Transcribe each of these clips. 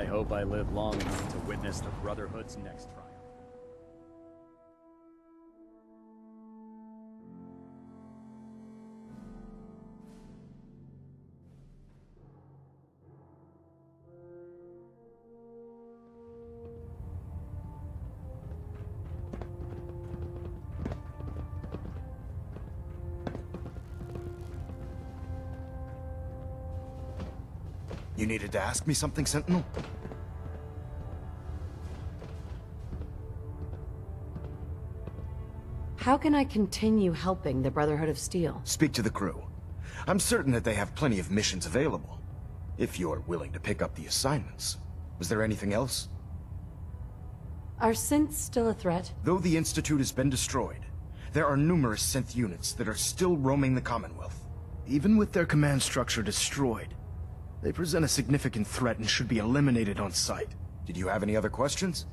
I hope I live long enough to witness the Brotherhood's next triumph. You needed to ask me something, Sentinel? How can I continue helping the Brotherhood of Steel? Speak to the crew. I'm certain that they have plenty of missions available, if you're willing to pick up the assignments. Was there anything else? Are synths still a threat? Though the Institute has been destroyed, there are numerous synth units that are still roaming the Commonwealth. Even with their command structure destroyed, they present a significant threat and should be eliminated on sight. Did you have any other questions?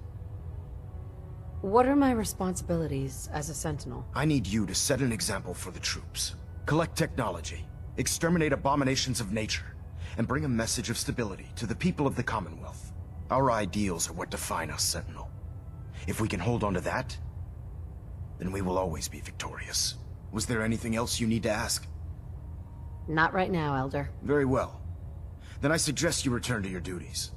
What are my responsibilities as a Sentinel? I need you to set an example for the troops. Collect technology, exterminate abominations of nature, and bring a message of stability to the people of the Commonwealth. Our ideals are what define us, Sentinel. If we can hold on to that, then we will always be victorious. Was there anything else you need to ask? Not right now, Elder. Very well. Then I suggest you return to your duties.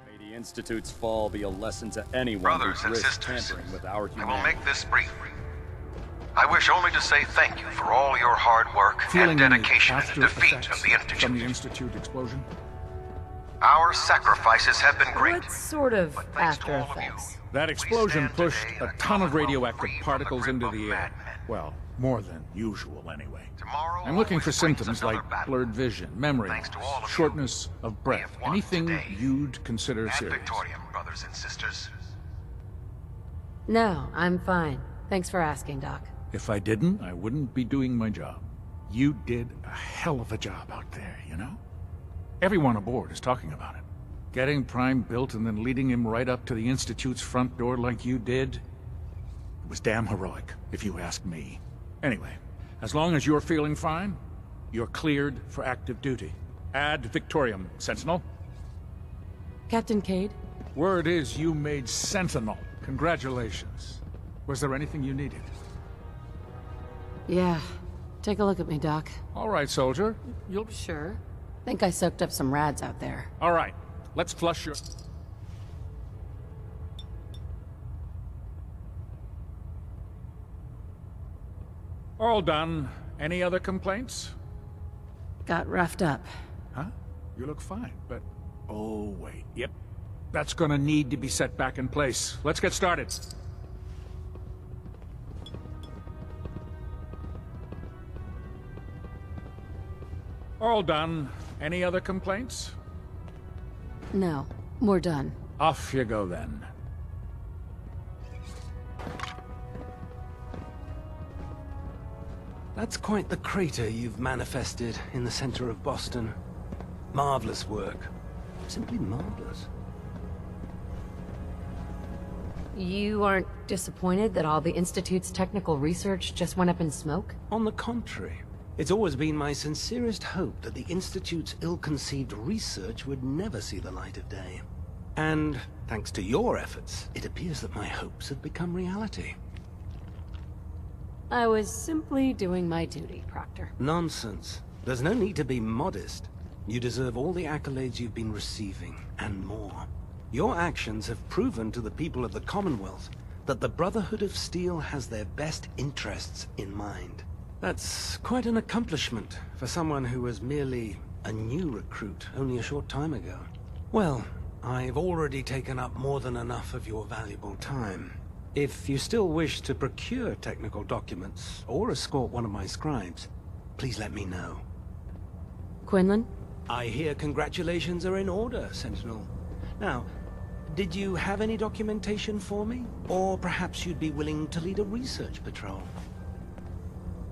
May the Institute's fall be a lesson to anyone Brothers who and risks sisters, tampering with our I humanity. will make this brief. I wish only to say thank you for all your hard work and dedication in the defeat of the Institute. From the Institute explosion? Our sacrifices have been great. What sort of But thanks to after all of you, effects? That explosion stand pushed today a in a ton of Commonwealth radioactive free from the particles grip into of the air. madmen. Well, more than usual anyway. Tomorrow I'm looking for always brings symptoms another like battle. blurred vision, memory Thanks to loss, all of you, shortness of breath, have won anything today. you'd consider Ad serious. Victoriam, brothers and sisters. No, I'm fine. Thanks for asking, Doc. If I didn't, I wouldn't be doing my job. You did a hell of a job out there, you know? Everyone aboard is talking about it. Getting Prime built and then leading him right up to the Institute's front door like you did, it was damn heroic, if you ask me. Anyway, as long as you're feeling fine, you're cleared for active duty. Ad Victoriam, Sentinel. Captain Cade? Word is you made Sentinel. Congratulations. Was there anything you needed? Yeah. Take a look at me, Doc. All right, soldier. You'll... Sure. Think I soaked up some rads out there. All right. Let's flush your... All done. Any other complaints? Got roughed up. Huh? You look fine, but... Oh, wait. Yep. That's gonna need to be set back in place. Let's get started. All done. Any other complaints? No. We're done. Off you go then. That's quite the crater you've manifested in the center of Boston. Marvelous work. Simply marvelous. You aren't disappointed that all the Institute's technical research just went up in smoke? On the contrary, it's always been my sincerest hope that the Institute's ill-conceived research would never see the light of day. And, thanks to your efforts, it appears that my hopes have become reality. I was simply doing my duty, Proctor. Nonsense. There's no need to be modest. You deserve all the accolades you've been receiving, and more. Your actions have proven to the people of the Commonwealth that the Brotherhood of Steel has their best interests in mind. That's quite an accomplishment for someone who was merely a new recruit only a short time ago. Well, I've already taken up more than enough of your valuable time. If you still wish to procure technical documents or escort one of my scribes, please let me know. Quinlan? I hear congratulations are in order, Sentinel. Now, did you have any documentation for me? Or perhaps you'd be willing to lead a research patrol?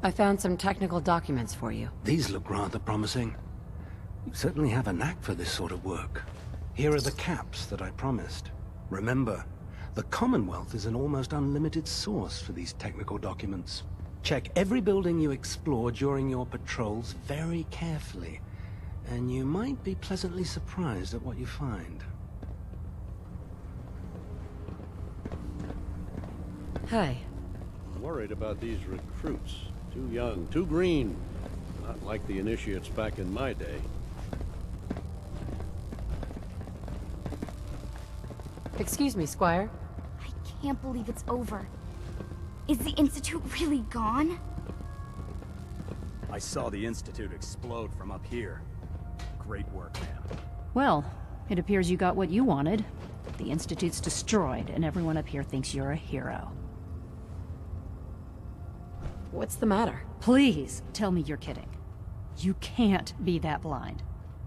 I found some technical documents for you. These look rather promising. You certainly have a knack for this sort of work. Here are the caps that I promised. Remember, the Commonwealth is an almost unlimited source for these technical documents. Check every building you explore during your patrols very carefully, and you might be pleasantly surprised at what you find. Hey. I'm worried about these recruits. Too young, too green. Not like the initiates back in my day. Excuse me, Squire. I can't believe it's over. Is the Institute really gone? I saw the Institute explode from up here. Great work, man. Well, it appears you got what you wanted. The Institute's destroyed, and everyone up here thinks you're a hero. What's the matter? Please, tell me you're kidding. You can't be that blind.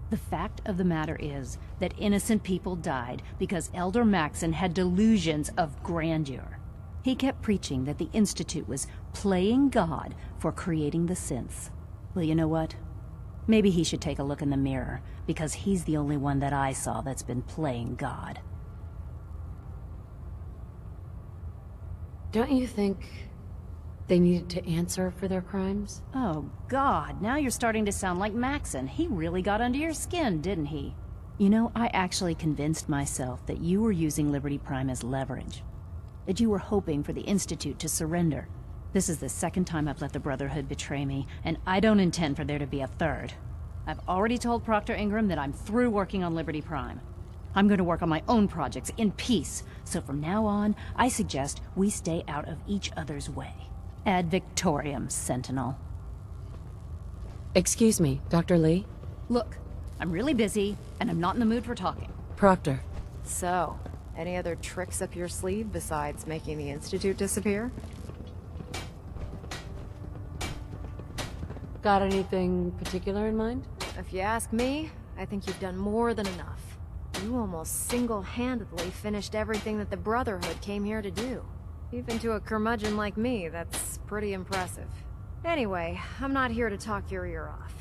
The fact of the matter is that innocent people died because Elder Maxon had delusions of grandeur. He kept preaching that the Institute was playing God for creating the synths. Well, you know what? Maybe he should take a look in the mirror, because he's the only one that I saw that's been playing God. Don't you think they needed to answer for their crimes? Oh, God, now you're starting to sound like Maxon. He really got under your skin, didn't he? You know, I actually convinced myself that you were using Liberty Prime as leverage. That you were hoping for the Institute to surrender. This is the second time I've let the Brotherhood betray me, and I don't intend for there to be a third. I've already told Proctor Ingram that I'm through working on Liberty Prime. I'm going to work on my own projects in peace, so from now on, I suggest we stay out of each other's way. Ad Victoriam, Sentinel. Excuse me, Dr. Lee? Look, I'm really busy, and I'm not in the mood for talking. Proctor. So, any other tricks up your sleeve besides making the Institute disappear? Got anything particular in mind? If you ask me, I think you've done more than enough. You almost single-handedly finished everything that the Brotherhood came here to do. Even to a curmudgeon like me, that's pretty impressive. Anyway, I'm not here to talk your ear off.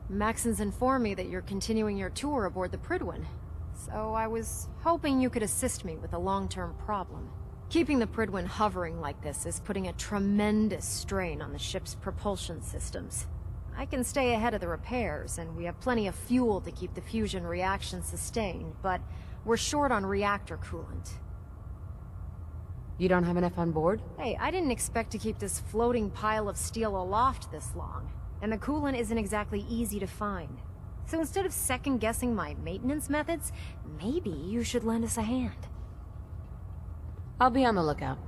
Maxon's informed me that you're continuing your tour aboard the Prydwen, so I was hoping you could assist me with a long-term problem. Keeping the Prydwen hovering like this is putting a tremendous strain on the ship's propulsion systems. I can stay ahead of the repairs, and we have plenty of fuel to keep the fusion reaction sustained, but we're short on reactor coolant. You don't have enough on board? Hey, I didn't expect to keep this floating pile of steel aloft this long, and the coolant isn't exactly easy to find. So instead of second-guessing my maintenance methods, maybe you should lend us a hand. I'll be on the lookout.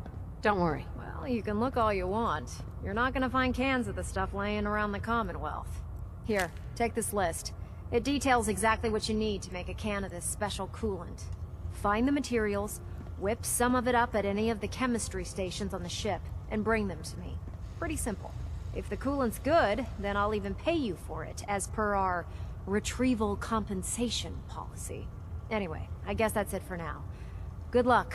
Don't worry. Well, you can look all you want. You're not gonna find cans of the stuff laying around the Commonwealth. Here, take this list. It details exactly what you need to make a can of this special coolant. Find the materials, whip some of it up at any of the chemistry stations on the ship, and bring them to me. Pretty simple. If the coolant's good, then I'll even pay you for it, as per our retrieval compensation policy. Anyway, I guess that's it for now. Good luck.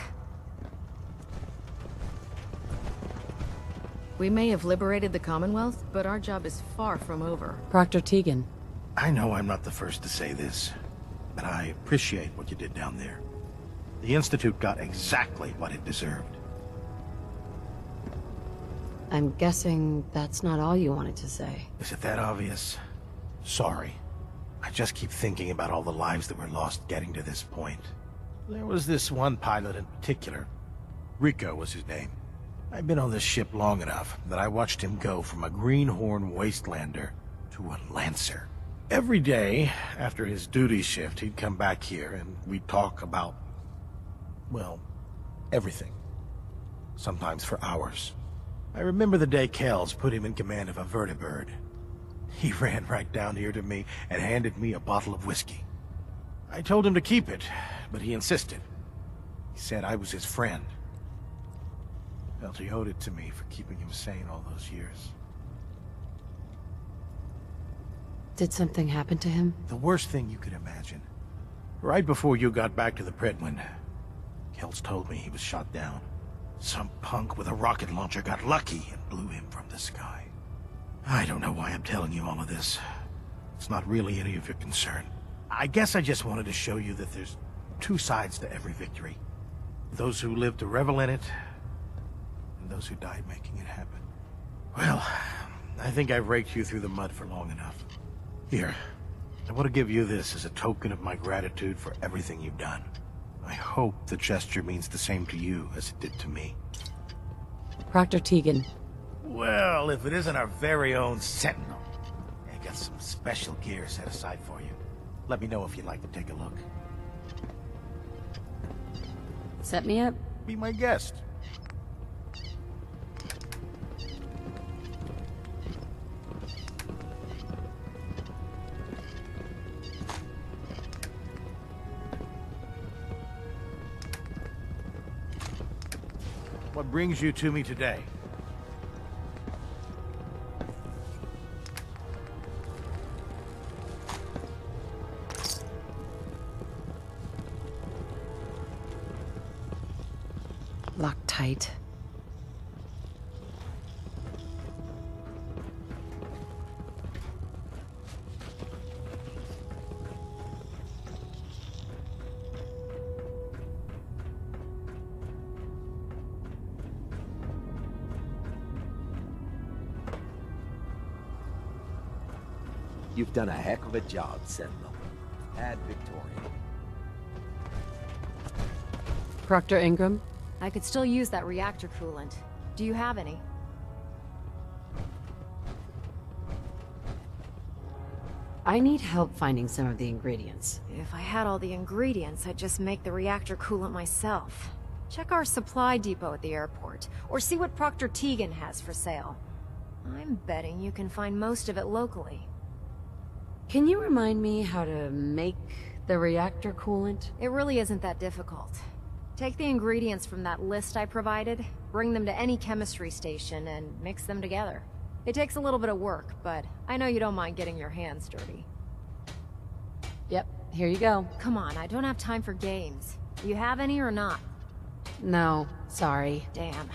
We may have liberated the Commonwealth, but our job is far from over. Proctor Tegan. I know I'm not the first to say this, but I appreciate what you did down there. The Institute got exactly what it deserved. I'm guessing that's not all you wanted to say. Is it that obvious? Sorry. I just keep thinking about all the lives that were lost getting to this point. There was this one pilot in particular. Rico was his name. I've been on this ship long enough that I watched him go from a greenhorn wastelander to a Lancer. Every day, after his duty shift, he'd come back here and we'd talk about, well, everything. Sometimes for hours. I remember the day Kells put him in command of a vertibird. He ran right down here to me and handed me a bottle of whiskey. I told him to keep it, but he insisted. He said I was his friend. Felt he owed it to me for keeping him sane all those years. Did something happen to him? The worst thing you could imagine. Right before you got back to the Prydwen, Kells told me he was shot down. Some punk with a rocket launcher got lucky and blew him from the sky. I don't know why I'm telling you all of this. It's not really any of your concern. I guess I just wanted to show you that there's two sides to every victory. Those who live to revel in it, and those who died making it happen. Well, I think I've raked you through the mud for long enough. Here, I want to give you this as a token of my gratitude for everything you've done. I hope the gesture means the same to you as it did to me. Proctor Tegan. Well, if it isn't our very own Sentinel. I got some special gear set aside for you. Let me know if you'd like to take a look. Set me up? Be my guest. What brings you to me today? Locked tight. You've done a heck of a job, Sentinel. Ad Victorian. Proctor Ingram? I could still use that reactor coolant. Do you have any? I need help finding some of the ingredients. If I had all the ingredients, I'd just make the reactor coolant myself. Check our supply depot at the airport, or see what Proctor Tegan has for sale. I'm betting you can find most of it locally. Can you remind me how to make the reactor coolant? It really isn't that difficult. Take the ingredients from that list I provided, bring them to any chemistry station, and mix them together. It takes a little bit of work, but I know you don't mind getting your hands dirty. Yep, here you go. Come on, I don't have time for games. You have any or not? No, sorry. Damn.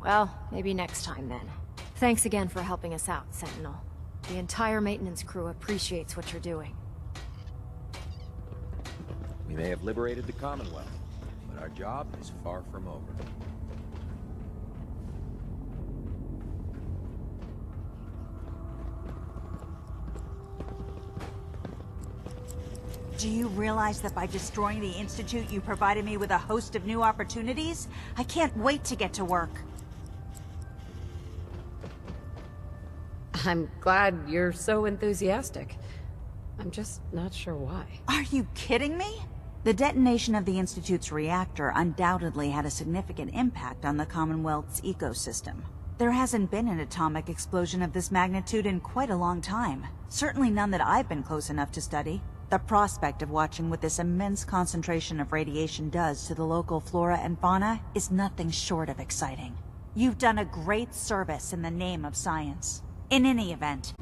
Well, maybe next time then. Thanks again for helping us out, Sentinel. The entire maintenance crew appreciates what you're doing. We may have liberated the Commonwealth, but our job is far from over. Do you realize that by destroying the Institute, you provided me with a host of new opportunities? I can't wait to get to work. I'm glad you're so enthusiastic. I'm just not sure why. Are you kidding me? The detonation of the Institute's reactor undoubtedly had a significant impact on the Commonwealth's ecosystem. There hasn't been an atomic explosion of this magnitude in quite a long time. Certainly none that I've been close enough to study. The prospect of watching what this immense concentration of radiation does to the local flora and fauna is nothing short of exciting. You've done a great service in the name of science. In any event,